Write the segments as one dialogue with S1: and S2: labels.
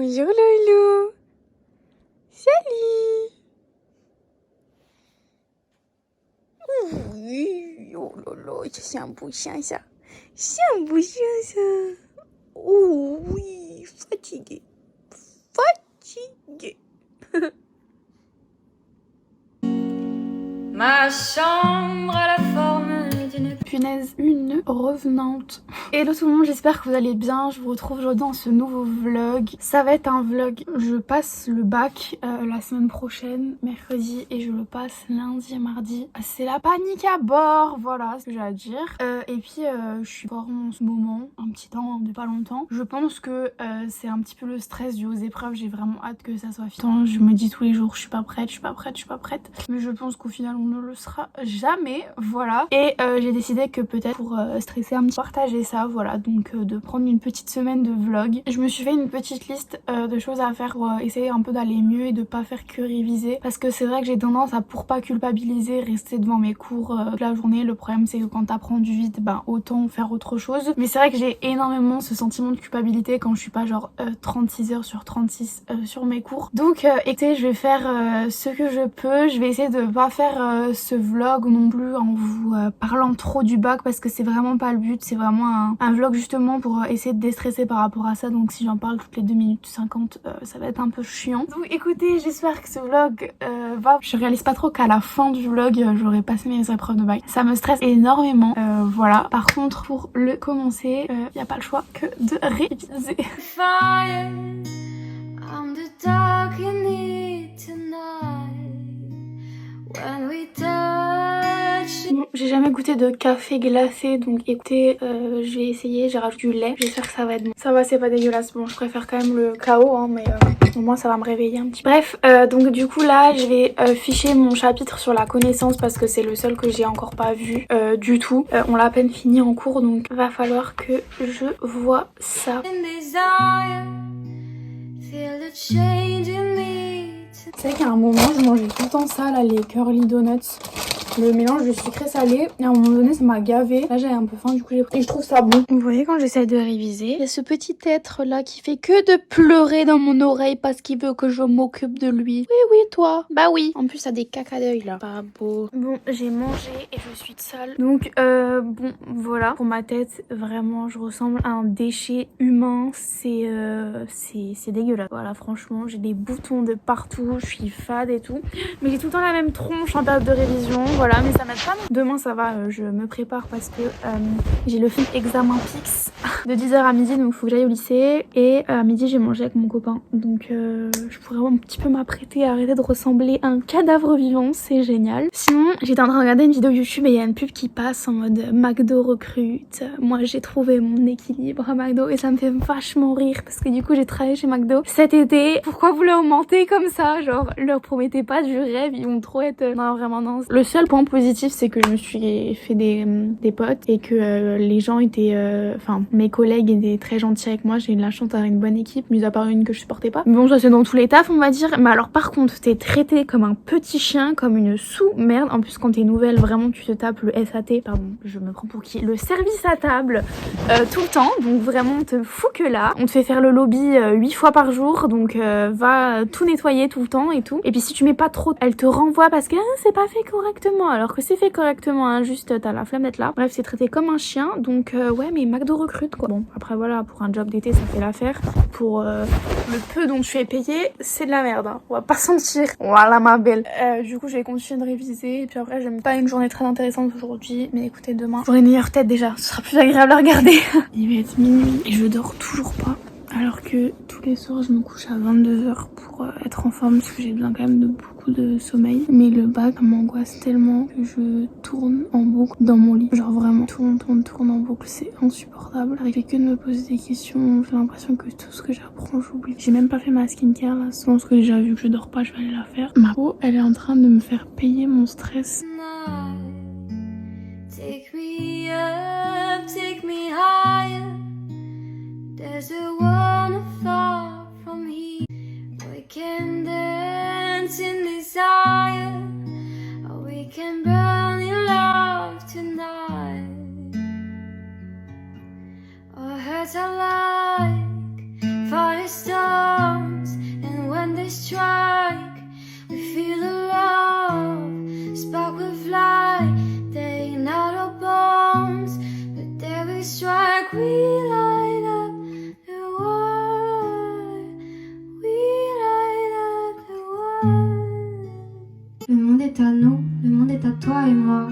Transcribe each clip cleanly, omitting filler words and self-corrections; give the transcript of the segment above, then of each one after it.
S1: Bonjour Loulou. Salut. Oui, oh lolo, c'est un beau chien ça. C'est un beau chien ça. Oh oui, fatigué. Fatigué.
S2: Ma chambre a la forme d'une...
S1: Punaise, une revenante. Hello tout le monde, j'espère que vous allez bien. Je vous retrouve aujourd'hui dans ce nouveau vlog. Ça va être un vlog. Je passe le bac la semaine prochaine, mercredi, et je le passe lundi et mardi. C'est la panique à bord, voilà ce que j'ai à dire. Et puis je suis encore en ce moment, un petit temps, de pas longtemps. Je pense que c'est un petit peu le stress dû aux épreuves. J'ai vraiment hâte que ça soit fini. Je me dis tous les jours, je suis pas prête, je suis pas prête, je suis pas prête. Mais je pense qu'au final on ne le sera jamais, voilà. Et j'ai décidé que peut-être pour stresser un petit partager ça, voilà, donc de prendre une petite semaine de vlog. Je me suis fait une petite liste de choses à faire pour essayer un peu d'aller mieux et de pas faire que réviser, parce que c'est vrai que j'ai tendance à, pour pas culpabiliser, rester devant mes cours toute la journée. Le problème c'est que quand t'apprends du vide, ben autant faire autre chose. Mais c'est vrai que j'ai énormément ce sentiment de culpabilité quand je suis pas genre 36 heures sur 36 sur mes cours. Donc écoutez, je vais faire ce que je peux. Je vais essayer de pas faire ce vlog non plus en vous parlant trop du bac, parce que c'est vraiment pas le but. C'est vraiment un vlog justement pour essayer de déstresser par rapport à ça. Donc si j'en parle toutes les 2 minutes 50, ça va être un peu chiant. Donc écoutez, j'espère que ce vlog va. Je réalise pas trop qu'à la fin du vlog j'aurai passé mes épreuves de bac. Ça me stresse énormément, voilà. Par contre, pour le commencer, y a pas le choix que de réviser.
S2: Fire, I'm the dark in it tonight. When we touch.
S1: Bon, j'ai jamais goûté de café glacé, donc écoutez, je vais essayer. J'ai rajouté du lait, j'espère que ça va être bon. Ça va, c'est pas dégueulasse. Bon, je préfère quand même le KO, hein, mais au moins ça va me réveiller un petit peu. Bref, donc du coup là je vais ficher mon chapitre sur la connaissance, parce que c'est le seul que j'ai encore pas vu du tout. On l'a à peine fini en cours, donc va falloir que je vois ça. C'est vrai qu'à un moment je mangeais tout le temps ça là, les curly donuts, le mélange de sucré salé, et à un moment donné ça m'a gavé. Là j'avais un peu faim, du coup j'ai pris et je trouve ça bon. Vous voyez, quand j'essaie de réviser, il y a ce petit être là qui fait que de pleurer dans mon oreille parce qu'il veut que je m'occupe de lui. Oui oui toi, bah oui. En plus ça a des caca d'œil là, pas beau. Bon, j'ai mangé et je suis sale, donc bon voilà. Pour ma tête vraiment je ressemble à un déchet humain. C'est dégueulasse. Voilà, franchement j'ai des boutons de partout, je suis fade et tout, mais j'ai tout le temps la même tronche en période de révision, voilà. Mais ça m'aide pas. Demain ça va, je me prépare parce que j'ai le film examen PIX de 10h à midi, donc faut que j'aille au lycée. Et à midi j'ai mangé avec mon copain, donc je pourrais un petit peu m'apprêter à arrêter de ressembler à un cadavre vivant, c'est génial. Sinon j'étais en train de regarder une vidéo YouTube et il y a une pub qui passe en mode McDo recrute. Moi j'ai trouvé mon équilibre à McDo et ça me fait vachement rire, parce que du coup j'ai travaillé chez McDo cet été. Pourquoi vous leur mentez comme ça? Genre leur promettez pas du rêve, ils vont trop être... Non vraiment non. Le seul point positif c'est que je me suis fait des potes et que les gens étaient... Enfin mes collègues étaient très gentils avec moi. J'ai eu de la chance d'avoir une bonne équipe, mis à part une que je supportais pas. Mais bon, ça c'est dans tous les tafs on va dire. Mais alors par contre t'es traité comme un petit chien, comme une sous-merde. En plus quand t'es nouvelle, vraiment tu te tapes le SAT, pardon je me prends pour qui, le service à table tout le temps. Donc vraiment on te fout que là. On te fait faire le lobby 8 fois par jour, donc va tout nettoyer tout le temps et tout. Et puis si tu mets pas trop, elle te renvoie parce que c'est pas fait correctement, alors que c'est fait correctement, hein, juste t'as la flemme d'être là. Bref, c'est traité comme un chien, donc ouais, mais McDo recrute quoi. Bon après voilà, pour un job d'été ça fait l'affaire. Pour le peu dont tu es payé, c'est de la merde, hein. On va pas sentir. Voilà ma belle. Du coup je vais continuer de réviser, et puis après j'aime pas une journée très intéressante aujourd'hui, mais écoutez, demain j'aurai une meilleure tête déjà, ce sera plus agréable à regarder. Il va être minuit et je dors toujours pas, alors que tous les soirs je me couche à 22h pour être en forme, parce que j'ai besoin quand même de beaucoup de sommeil. Mais le bac m'angoisse tellement que je tourne en boucle dans mon lit, genre vraiment tourne en boucle, c'est insupportable. J'arrive que de me poser des questions, j'ai l'impression que tout ce que j'apprends j'oublie. J'ai même pas fait ma skincare là, je pense que déjà vu que je dors pas je vais aller la faire. Ma peau elle est en train de me faire payer mon stress.
S2: Take me up, take me higher. There's a one far from here. We can dance in desire, or we can burn in love tonight. Our hearts are like firestorms. bones, and when they strike, we feel the love spark with light. They ignite our bones, but there we strike, we light up the world, we light up the world. Le monde est à nous, le monde est à toi et moi.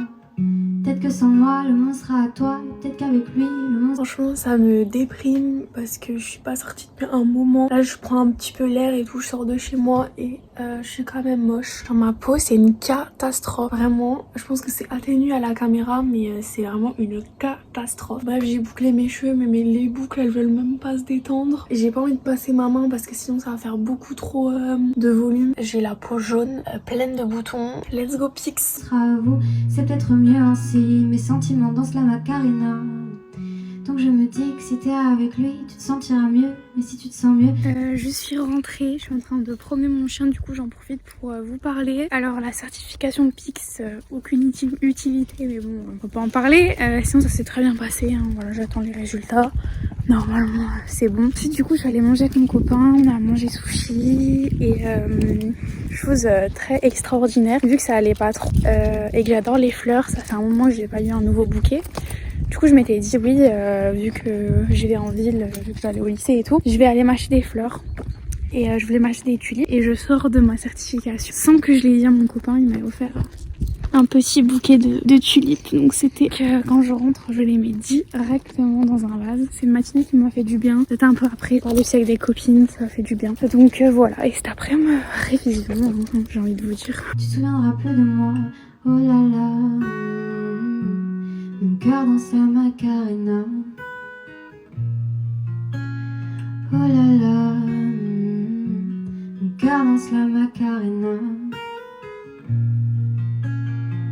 S2: Peut-être que sans moi, le monde sera à toi. Peut-être qu'avec lui, le monde...
S1: Franchement, ça me déprime parce que je suis pas sortie depuis un moment. Là, je prends un petit peu l'air et tout. Je sors de chez moi et je suis quand même moche. Genre, ma peau, c'est une catastrophe. Vraiment, je pense que c'est atténué à la caméra, mais c'est vraiment une catastrophe. Bref, j'ai bouclé mes cheveux, mais les boucles, elles veulent même pas se détendre. J'ai pas envie de passer ma main parce que sinon, ça va faire beaucoup trop de volume. J'ai la peau jaune, pleine de boutons. Let's go, Pix.
S2: À vous, c'est peut-être mieux ainsi. Mes sentiments dansent la Macarena. Donc je me dis que si t'es avec lui, tu te sentiras mieux. Mais si tu te sens mieux...
S1: Je suis rentrée, je suis en train de promener mon chien, du coup j'en profite pour vous parler. Alors la certification Pix, aucune utilité, mais bon, on peut pas en parler. Sinon ça s'est très bien passé, hein. Voilà, j'attends les résultats. Normalement c'est bon. Ensuite du coup je suis allée manger avec mon copain, on a mangé sushi et chose très extraordinaire. Vu que ça allait pas trop et que j'adore les fleurs, ça fait un moment que j'ai pas eu un nouveau bouquet. Du coup je m'étais dit oui, vu que je vais en ville, vu que j'allais au lycée et tout, je vais aller m'acheter des fleurs. Et je voulais m'acheter des tulipes. Et je sors de ma certification. Sans que je l'ai dit à mon copain, il m'a offert un petit bouquet de tulipes. Donc c'était que quand je rentre, je les mets directement dans un vase. C'est une matinée qui m'a fait du bien. C'était un peu après, par aussi avec des copines, ça fait du bien. Donc voilà, et cet après-midi, révision, j'ai envie de vous dire.
S2: Tu te souviendras plus de moi, oh là là. Mon cœur danse la Macarena. Oh là là. Mon cœur danse la Macarena.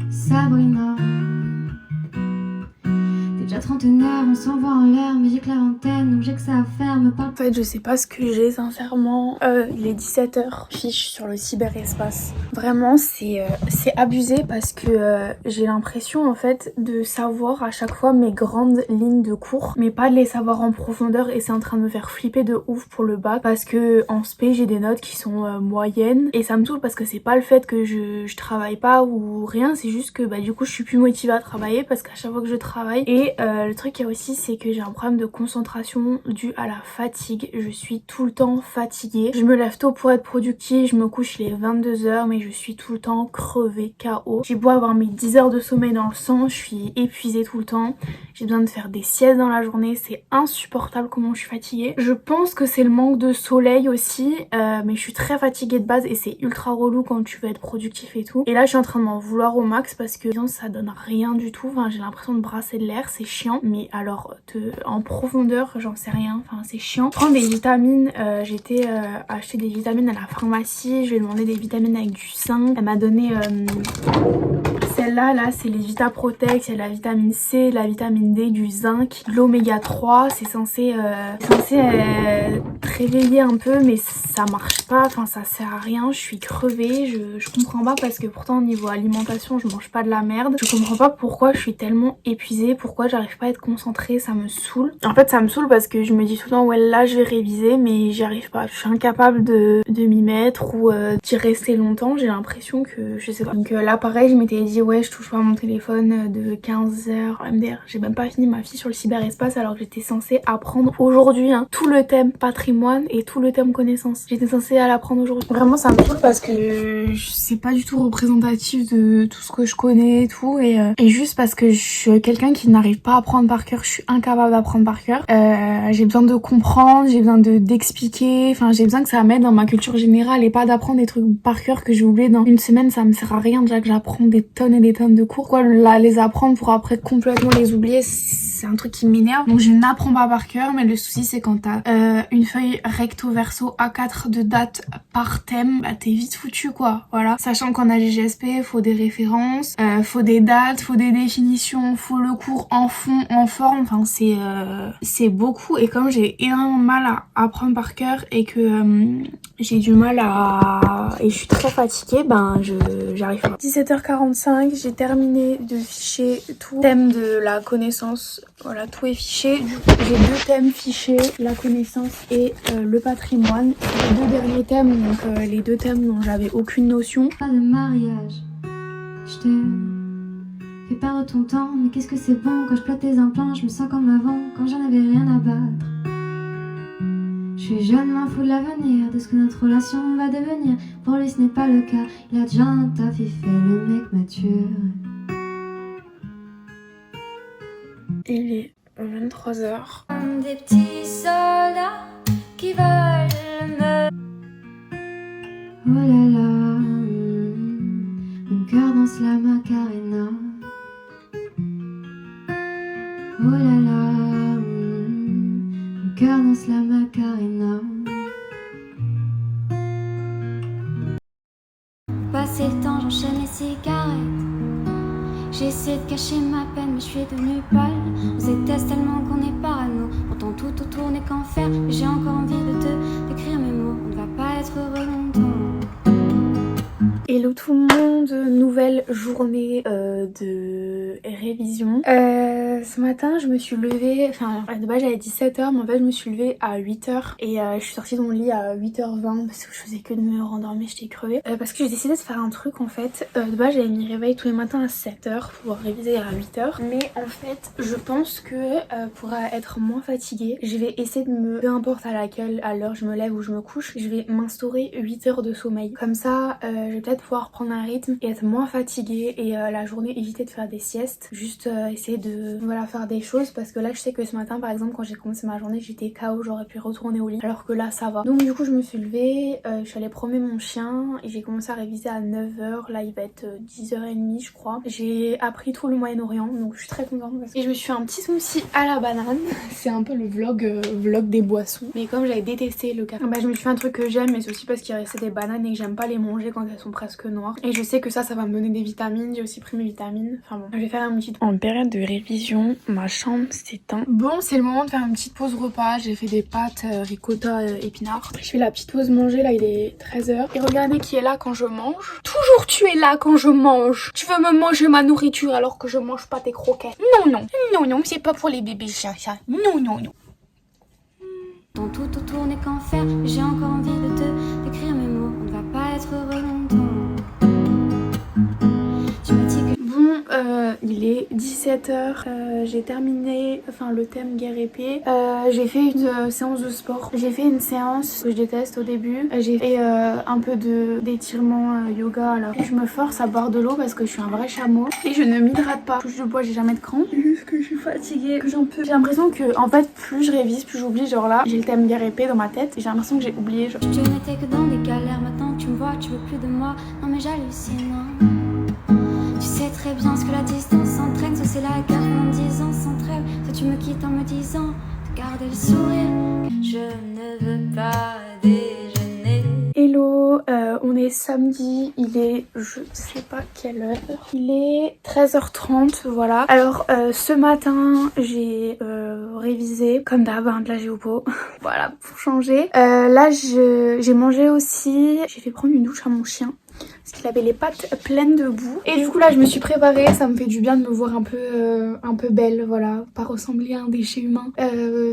S2: Sabrina. T'es déjà trentenaire, on s'envoie en l'air. Mais j'ai que la vingtaine, donc j'ai que ça à faire. Me parle.
S1: En fait, je sais pas ce que j'ai, sincèrement. Il est 17h, fiche sur le cyberespace. Vraiment, c'est abusé parce que j'ai l'impression, en fait, de savoir à chaque fois mes grandes lignes de cours, mais pas de les savoir en profondeur. Et c'est en train de me faire flipper de ouf pour le bac parce que en spé, j'ai des notes qui sont moyennes. Et ça me saoule parce que c'est pas le fait que je travaille pas ou rien, c'est juste que du coup, je suis plus motivée à travailler parce qu'à chaque fois que je travaille. Et le truc qu'il y a aussi, c'est que j'ai un problème de concentration dû à la fatigue. Je suis tout le temps fatiguée. Je me lève tôt pour être productive, je me couche les 22h, mais je suis tout le temps crevée, KO. J'ai beau avoir mes 10 heures de sommeil dans le sang, je suis épuisée tout le temps. J'ai besoin de faire des siestes dans la journée, c'est insupportable comment je suis fatiguée. Je pense que c'est le manque de soleil aussi, mais je suis très fatiguée de base et c'est ultra relou quand tu veux être productif et tout. Et là, je suis en train de m'en vouloir au max parce que ça donne rien du tout. Enfin, j'ai l'impression de brasser de l'air, c'est chiant. Mais alors, en profondeur, j'en sais rien. Enfin, c'est chiant. Prendre des vitamines, j'étais acheter des vitamines à la pharmacie. Je lui ai demandé des vitamines avec du zinc. Elle m'a donné celle-là, là, c'est les Vitaprotex. Il y a la vitamine C, la vitamine D, du zinc, de l'oméga 3. C'est censé te réveiller un peu, mais ça marche pas. Enfin, ça sert à rien. Je suis crevée. Je comprends pas parce que pourtant, au niveau alimentation, je mange pas de la merde. Je comprends pas pourquoi je suis tellement épuisée, pourquoi j'arrive pas à être concentrée, ça me saoule. En fait, ça me saoule parce que je me dis tout le temps, ouais, là, je vais réviser, mais j'y arrive pas. Je suis incapable de m'y mettre ou d'y rester longtemps. J'ai l'impression que, je sais pas. Donc là, pareil, je m'étais dit, ouais, je touche pas à mon téléphone de 15h. MDR, j'ai même pas fini ma fille sur le cyberespace alors que j'étais censée apprendre aujourd'hui tout le thème patrimoine et tout le thème connaissance. J'étais censée aller apprendre aujourd'hui. Vraiment, ça me saoule parce que c'est pas du tout représentatif de tout ce que je connais et tout. Et juste parce que je suis quelqu'un qui n'arrive pas à apprendre par cœur, je suis incapable d'apprendre par cœur. J'ai besoin de comprendre, j'ai besoin d'expliquer, enfin j'ai besoin que ça m'aide dans ma culture générale et pas d'apprendre des trucs par cœur que j'ai oublié dans une semaine. Ça me sert à rien déjà que j'apprends des tonnes et des tonnes de cours. Quoi, les apprendre pour après complètement les oublier, c'est un truc qui m'énerve. Donc je n'apprends pas par cœur, mais le souci c'est quand t'as une feuille recto verso A4 de dates par thème, t'es vite foutu quoi. Voilà. Sachant qu'en AGGSP, faut des références, faut des dates, faut des définitions, faut le cours en fond, en forme. Enfin c'est beaucoup. Et comme j'ai énormément de mal à apprendre par cœur et que j'ai du mal et je suis très fatiguée, j'arrive pas. 17h45, j'ai terminé de ficher tout. Thème de la connaissance, voilà, tout est fiché. Du coup, j'ai 2 thèmes fichés, la connaissance et le patrimoine. Les 2 derniers thèmes, donc les 2 thèmes dont j'avais aucune notion.
S2: Pas de mariage, je t'aime. Fais perdre ton temps, mais qu'est-ce que c'est bon quand je plate tes implants, je me sens comme avant, quand j'en avais rien à battre. Je suis jeune, m'en fous de l'avenir, de ce que notre relation va devenir. Pour lui ce n'est pas le cas, il a déjà un taf, il fait le mec mature.
S1: Il est 23h.
S2: Des petits soldats qui veulent me... Oh là là, mon cœur danse la Macarena. Oh là là, mon cœur danse la Macarena. Passé le temps, j'enchaîne les cigarettes. J'essaie de cacher ma peine, mais je suis devenue pâle. On se déteste tellement qu'on est parano. Pourtant tout autour n'est qu'enfer. Mais j'ai encore envie de te décrire mes mots. On ne va pas être heureux longtemps.
S1: Hello tout le monde, nouvelle journée de révision. Ce matin je me suis levée, de base j'avais 17h, mais en fait je me suis levée à 8h et je suis sortie de mon lit à 8h20 parce que je faisais que de me rendormir, j'étais crevée. Parce que j'ai décidé de faire un truc en fait. De base j'avais mis réveil tous les matins à 7h pour pouvoir réviser à 8h. Mais en fait je pense que pour être moins fatiguée, je vais essayer de peu importe à laquelle à l'heure je me lève ou je me couche, je vais m'instaurer 8 heures de sommeil. Comme ça je vais peut-être pouvoir prendre un rythme et être moins fatiguée et la journée éviter de faire des siestes, juste essayer de faire des choses, parce que là je sais que ce matin par exemple quand j'ai commencé ma journée j'étais KO, j'aurais pu retourner au lit, alors que là ça va. Donc du coup je me suis levée, je suis allée promener mon chien et j'ai commencé à réviser à 9h, là il va être 10h30 je crois. J'ai appris tout le Moyen-Orient donc je suis très contente et je me suis fait un petit smoothie à la banane. C'est un peu le vlog des boissons, mais comme j'avais détesté le café, je me suis fait un truc que j'aime, mais c'est aussi parce qu'il restait des bananes et que j'aime pas les manger quand elles sont presque noires, et je sais que ça va me donner des vitamines. J'ai aussi pris mes vitamines, enfin bon, je vais faire un petit... En période de révision, ma chambre s'éteint. Bon, c'est le moment de faire une petite pause repas. J'ai fait des pâtes ricotta épinards. Je fais la petite pause manger, là il est 13h. Et regardez qui est là quand je mange. Toujours tu es là quand je mange. Tu veux me manger ma nourriture alors que je mange pas tes croquettes. Non, c'est pas pour les bébés chiens ça. Non.
S2: Dans tout autour n'est qu'enfer. J'ai encore envie de te décrire mes mots. On ne va pas être heureux longtemps. Tu me dis que...
S1: Bon, il est 17h, j'ai terminé le thème guerre épée. J'ai fait une séance de sport. J'ai fait une séance que je déteste au début. J'ai fait un peu d'étirement yoga là. Et je me force à boire de l'eau parce que je suis un vrai chameau. Et je ne m'hydrate pas. Touche de bois, j'ai jamais de crampes. Juste que je suis fatiguée, que j'en peux. J'ai l'impression que en fait plus je révise, plus j'oublie. Genre là, j'ai le thème guerre épée dans ma tête. Et j'ai l'impression que j'ai oublié.
S2: Je n'étais que dans des galères. Maintenant que tu me vois, tu veux plus de moi. Non mais j'hallucine. Tu sais très bien ce que la distance entraîne. Soit c'est la guerre pendant 10 ans sans trêve. Soit tu me quittes en me disant de garder le sourire. Je ne veux pas déjeuner.
S1: Hello, on est samedi, il est je sais pas quelle heure. Il est 13h30, voilà. Alors ce matin j'ai révisé comme d'hab de la géopo. Voilà, pour changer. Là j'ai mangé aussi. J'ai fait prendre une douche à mon chien parce qu'il avait les pattes pleines de boue. Et du coup là je me suis préparée, ça me fait du bien de me voir un peu belle, voilà, pas ressembler à un déchet humain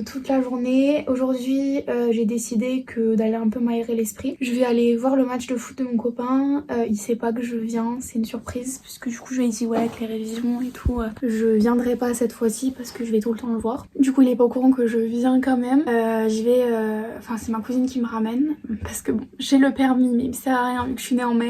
S1: toute la journée. Aujourd'hui j'ai décidé d'aller un peu m'aérer l'esprit. Je vais aller voir le match de foot de mon copain, il sait pas que je viens, c'est une surprise puisque du coup je lui ai dit ouais avec les révisions et tout, je viendrai pas cette fois-ci parce que je vais tout le temps le voir. Du coup il est pas au courant que je viens quand même. C'est ma cousine qui me ramène parce que bon j'ai le permis mais il me sert à rien vu que je suis née en mai.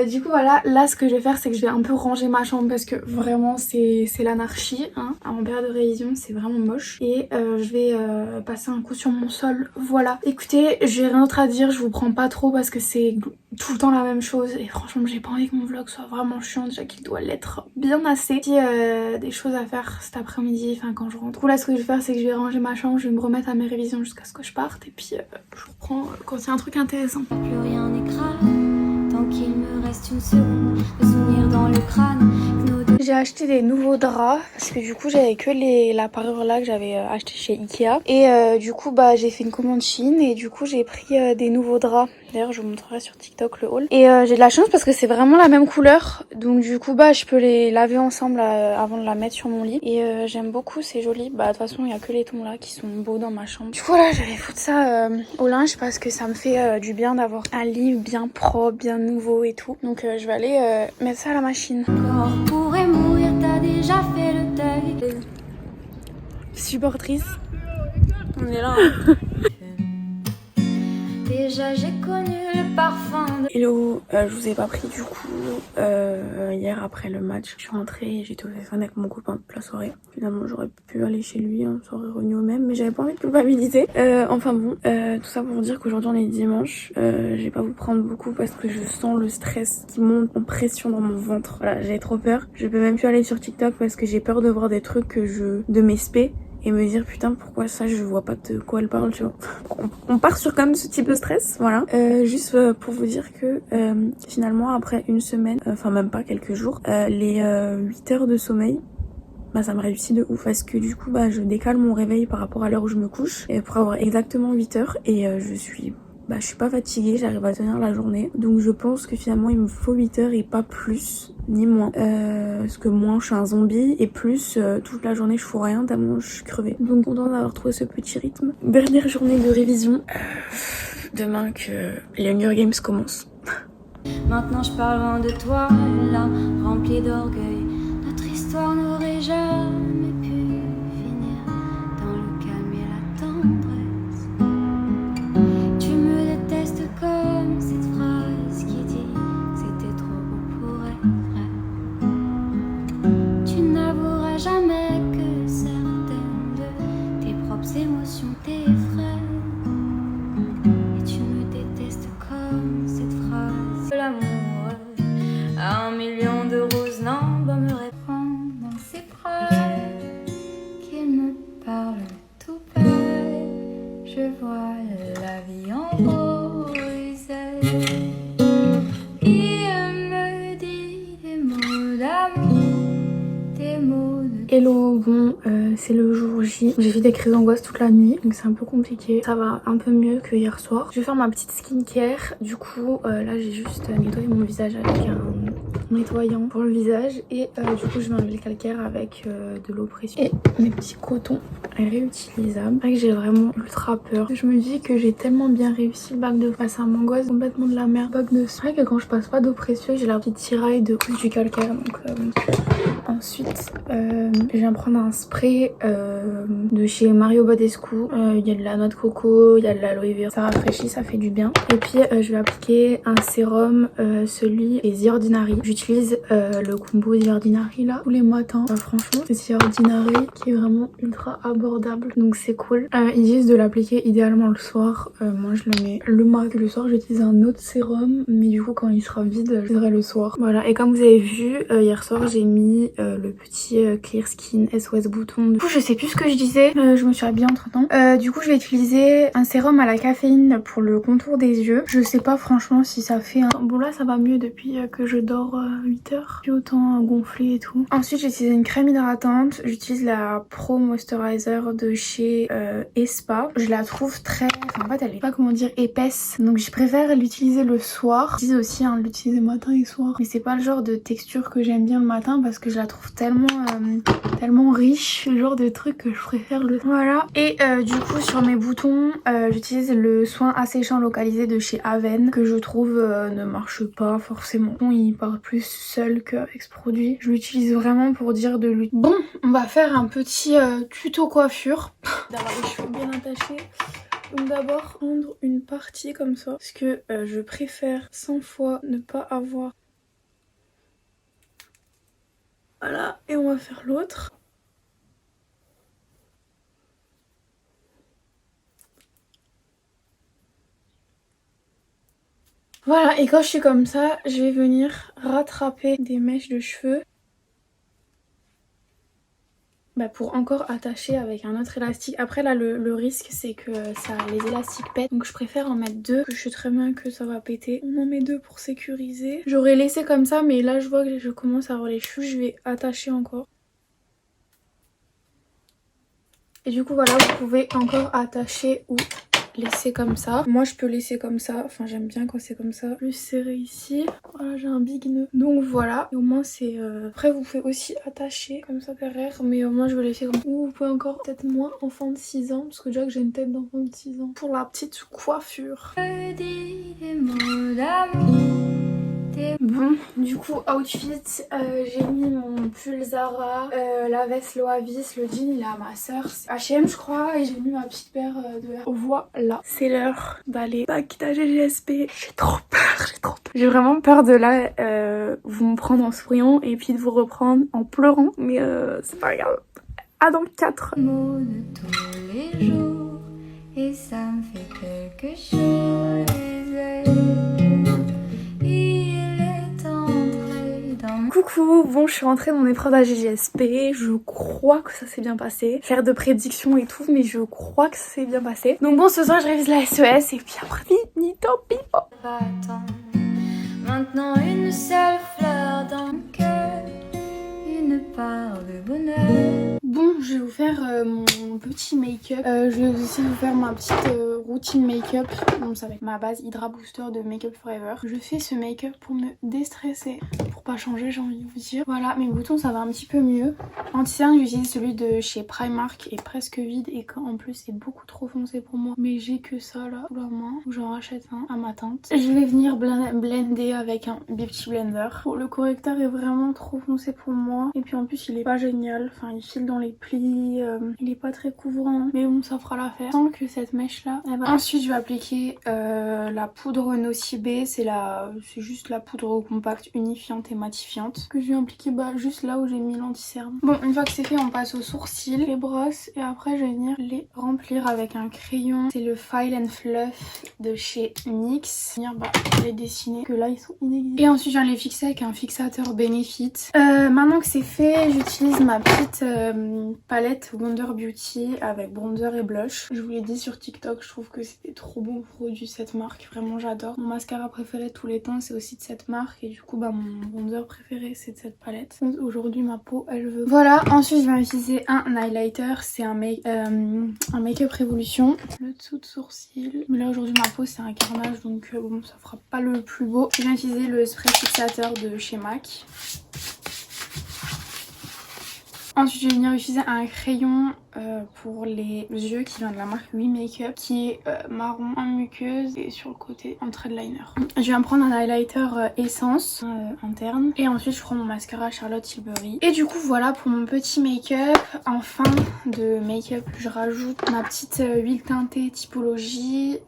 S1: Du coup voilà, là ce que je vais faire c'est que je vais un peu ranger ma chambre parce que vraiment c'est l'anarchie hein. En période de révision c'est vraiment moche. Et je vais passer un coup sur mon sol, voilà. Écoutez, j'ai rien d'autre à dire, je vous prends pas trop parce que c'est tout le temps la même chose et franchement j'ai pas envie que mon vlog soit vraiment chiant, déjà qu'il doit l'être bien assez. J'ai des choses à faire cet après-midi, quand je rentre. Du coup là ce que je vais faire c'est que je vais ranger ma chambre, je vais me remettre à mes révisions jusqu'à ce que je parte et puis je reprends quand c'est un truc intéressant.
S2: Plus rien n'est grave, tant qu'il me reste une seconde de souvenir dans le crâne, que nos deux
S1: J'ai acheté des nouveaux draps parce que du coup j'avais que la parure là que j'avais acheté chez Ikea. Et du coup bah j'ai fait une commande Chine et du coup j'ai pris des nouveaux draps. D'ailleurs je vous montrerai sur TikTok le haul. Et j'ai de la chance parce que c'est vraiment la même couleur. Donc du coup bah je peux les laver ensemble avant de la mettre sur mon lit. Et j'aime beaucoup, c'est joli. Bah de toute façon il y a que les tons là qui sont beaux dans ma chambre. Du coup là je vais foutre ça au linge parce que ça me fait du bien d'avoir un lit bien propre, bien nouveau et tout. Donc je vais aller mettre ça à la machine.
S2: Corps pourrait mourir, t'as déjà fait le deuil.
S1: Supportrice. On est là. Hein.
S2: Déjà j'ai connu le parfum de...
S1: Hello, je vous ai pas pris du coup hier après le match. Je suis rentrée et j'étais au téléphone avec mon copain toute la soirée. Finalement j'aurais pu aller chez lui, hein, ça aurait revenu au même, mais j'avais pas envie de culpabiliser. Enfin bon, tout ça pour vous dire qu'aujourd'hui on est dimanche. Je vais pas vous prendre beaucoup parce que je sens le stress qui monte en pression dans mon ventre. Voilà, j'ai trop peur. Je peux même plus aller sur TikTok parce que j'ai peur de voir des trucs de mes spé et me dire putain pourquoi ça je vois pas de quoi elle parle, tu vois. On part sur quand même ce type de stress, voilà. Juste pour vous dire que finalement après une semaine, enfin même pas quelques jours, les 8 heures de sommeil, bah ça me réussit de ouf parce que du coup bah je décale mon réveil par rapport à l'heure où je me couche et pour avoir exactement 8 heures et je suis pas fatiguée, j'arrive à tenir la journée. Donc je pense que finalement il me faut 8 heures et pas plus ni moins. Parce que moins je suis un zombie et plus toute la journée je fous rien tellement je suis crevée. Donc contente d'avoir trouvé ce petit rythme. Dernière journée de révision. Demain que les Hunger Games commencent.
S2: Maintenant je parle loin de toi, là, rempli d'orgueil. Notre histoire n'aurait jamais pu finir dans le calme et la tendresse. Tu me détestes comme cette phrase qui dit c'était trop beau pour être vrai. Tu n'avoueras jamais que certaines de tes propres émotions t'effraient. Et tu me détestes comme cette phrase. L'amour à 1 million de roses, non, va me répondre dans ses bras. Qu'il me parle tout près. Je vois la vie en rose. Il me dit des mots d'amour, des mots de...
S1: Hello, bon c'est le jour J. J'ai fait des crises d'angoisse toute la nuit, donc c'est un peu compliqué. Ça va un peu mieux que hier soir. Je vais faire ma petite skincare. Du coup là j'ai juste nettoyé mon visage avec un nettoyant pour le visage. Et du coup je vais enlever le calcaire avec de l'eau précieuse. Et mes petits cotons réutilisables. C'est vrai que j'ai vraiment ultra peur. Je me dis que j'ai tellement bien réussi le bac de... Enfin, ça m'angoisse complètement de la merde. Bac de... C'est vrai que quand je passe pas d'eau précieuse, j'ai la petite tiraille de couche du calcaire. Donc ensuite je viens prendre un spray de chez Mario Badescu. Il y a de la noix de coco, il y a de l'aloe vera. Ça rafraîchit, ça fait du bien. Et puis je vais appliquer un sérum, celui des The Ordinary. J'utilise le combo The Ordinary là tous les matins. Franchement c'est The Ordinary qui est vraiment ultra abordable, donc c'est cool. Ils disent de l'appliquer idéalement le soir. Moi je le mets le matin. Le soir j'utilise un autre sérum, mais du coup quand il sera vide je l'utiliserai le soir. Voilà, et comme vous avez vu hier soir j'ai mis le petit Clear Skin SOS bouton. Du coup je sais plus ce que je disais, je me suis habillée entre temps. Du coup je vais utiliser un sérum à la caféine pour le contour des yeux. Je sais pas franchement si ça fait un... Bon là ça va mieux depuis que je dors 8 heures. Plus autant gonflé et tout. Ensuite j'ai utilisé une crème hydratante. J'utilise la Pro Moisturizer de chez Espa. Je la trouve très... Enfin en fait elle est pas comment dire épaisse. Donc je préfère l'utiliser le soir. J'utilise aussi l'utiliser matin et soir. Mais c'est pas le genre de texture que j'aime bien le matin parce que je la trouve tellement riche, le genre de truc que je préfère le... Voilà. Et du coup sur mes boutons j'utilise le soin asséchant localisé de chez Aven que je trouve ne marche pas forcément. Bon, il part plus seul qu'avec ce produit. Je l'utilise vraiment pour dire de lui. Bon, on va faire un petit tuto coiffure. D'avoir les cheveux bien attachés. Donc d'abord prendre une partie comme ça parce que je préfère 100 fois ne pas avoir... Voilà, et on va faire l'autre. Voilà, et quand je suis comme ça, je vais venir rattraper des mèches de cheveux. pour encore attacher avec un autre élastique. Après là le risque c'est que les élastiques pètent, donc je préfère en mettre 2. Je sais très bien que ça va péter. On en met 2 pour sécuriser. J'aurais laissé comme ça, mais là je vois que je commence à avoir les cheveux, je vais attacher encore. Et du coup voilà, vous pouvez encore attacher ou laisser comme ça. Moi je peux laisser comme ça, enfin j'aime bien quand c'est comme ça. Plus serré ici. Voilà, j'ai un big nœud. Donc voilà, et au moins c'est... Après vous pouvez aussi attacher comme ça derrière, mais au moins je vais laisser comme ça. Ou vous pouvez encore peut-être moins enfant de 6 ans, parce que déjà que j'ai une tête d'enfant de 6 ans. Pour la petite coiffure. Bon, du coup outfit, j'ai mis mon pull Zara, la veste Loavis, le jean il est à ma soeur, c'est H&M je crois, et j'ai mis ma petite paire de Air. Voilà, c'est l'heure d'aller back à GGSP. J'ai trop peur, J'ai vraiment peur de là vous me prendre en souriant et puis de vous reprendre en pleurant, mais c'est pas grave. À dans 4
S2: mots de tous les jours, et ça me fait quelque chose.
S1: Coucou, bon je suis rentrée de mon épreuve à GGSP, je crois que ça s'est bien passé. Faire de prédictions et tout, mais je crois que ça s'est bien passé. Donc bon, ce soir je révise la SES et puis après ni tant pis. Oh.
S2: Maintenant une seule fleur dans le cœur, une part de bonheur.
S1: Bon, je vais vous faire mon petit make-up. Je vais aussi vous faire ma petite routine make-up. Donc ça va être ma base Hydra Booster de Make Up Forever. Je fais ce make-up pour me déstresser, pour pas changer, j'ai envie de vous dire. Voilà, mes boutons ça va un petit peu mieux. Anti-cerne, j'utilise celui de chez Primark, qui est presque vide et en plus c'est beaucoup trop foncé pour moi. Mais j'ai que ça là sous la main, j'en rachète un à ma teinte. Je vais venir blender avec un Beauty Blender. Oh, le correcteur est vraiment trop foncé pour moi. Et puis en plus il est pas génial, enfin il file dans les plis, il est pas très couvrant, mais bon ça fera l'affaire. Sans que cette mèche là, eh ben... Ensuite je vais appliquer la poudre Nocibé, c'est juste la poudre compacte unifiante et matifiante que je vais appliquer juste là où j'ai mis l'anti-cerne. Bon, une fois que c'est fait, on passe aux sourcils, les brosses, et après je vais venir les remplir avec un crayon. C'est le File and Fluff de chez NYX. Je vais venir les dessiner, que là ils sont inégalés. Et ensuite je viens les fixer avec un fixateur Benefit. Maintenant que c'est fait, j'utilise ma petite palette Wonder Beauty avec bronzer et blush. Je vous l'ai dit sur TikTok, je trouve que c'était trop bon produit cette marque, vraiment j'adore. Mon mascara préféré de tous les temps c'est aussi de cette marque et du coup mon bronzer préféré c'est de cette palette. Aujourd'hui ma peau elle veut. Voilà, ensuite je vais utiliser un highlighter, c'est un Make-up Revolution. Le dessous de sourcil, mais là aujourd'hui ma peau c'est un carnage donc bon ça fera pas le plus beau. Je vais utiliser le spray fixateur de chez MAC. Ensuite je vais venir utiliser un crayon pour les yeux qui vient de la marque We Makeup, qui est marron en muqueuse et sur le côté en trait de liner. Je viens prendre un highlighter essence interne et ensuite je prends mon mascara Charlotte Tilbury. Et du coup voilà pour mon petit make-up. En fin de make-up je rajoute ma petite huile teintée Typologie,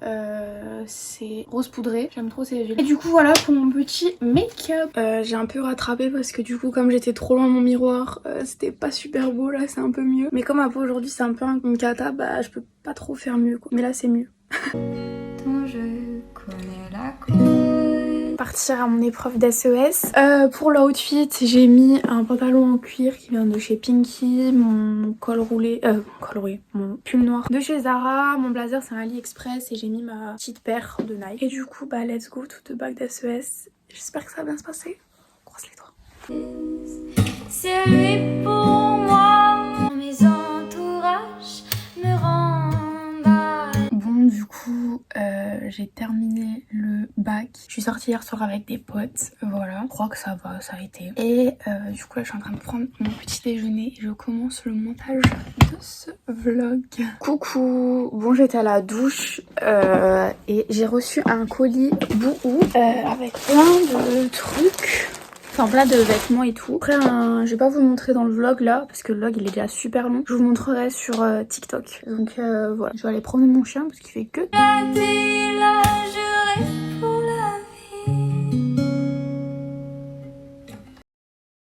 S1: c'est rose poudré, j'aime trop ces huiles. Et du coup voilà pour mon petit make-up. J'ai un peu rattrapé parce que du coup comme j'étais trop loin de mon miroir c'était pas super beau, là c'est un peu mieux. Mais comme ma peau aujourd'hui c'est un peu une cata, je peux pas trop faire mieux quoi. Mais là c'est mieux.
S2: Ton jeu connaît la cour.
S1: Partir à mon épreuve d'SES. Pour l'outfit j'ai mis un pantalon en cuir qui vient de chez Pinky, mon col roulé, mon pull noir de chez Zara, mon blazer c'est un AliExpress et j'ai mis ma petite paire de Nike. Et du coup let's go to the bac d'SES. J'espère que ça va bien se passer. Croise les doigts.
S2: C'est lui pour moi, mes entourages me rendent.
S1: Bon du coup j'ai terminé le bac. Je suis sortie hier soir avec des potes, voilà. Je crois que ça va, ça a été. Et du coup là je suis en train de prendre mon petit déjeuner et je commence le montage de ce vlog. Coucou, bon j'étais à la douche et j'ai reçu un colis Bouhou avec plein de trucs. Enfin plein de vêtements et tout. Après je vais pas vous montrer dans le vlog là parce que le vlog il est déjà super long. Je vous montrerai sur TikTok. Donc voilà, je vais aller promener mon chien parce qu'il fait que...
S2: La vie, là, je rêve.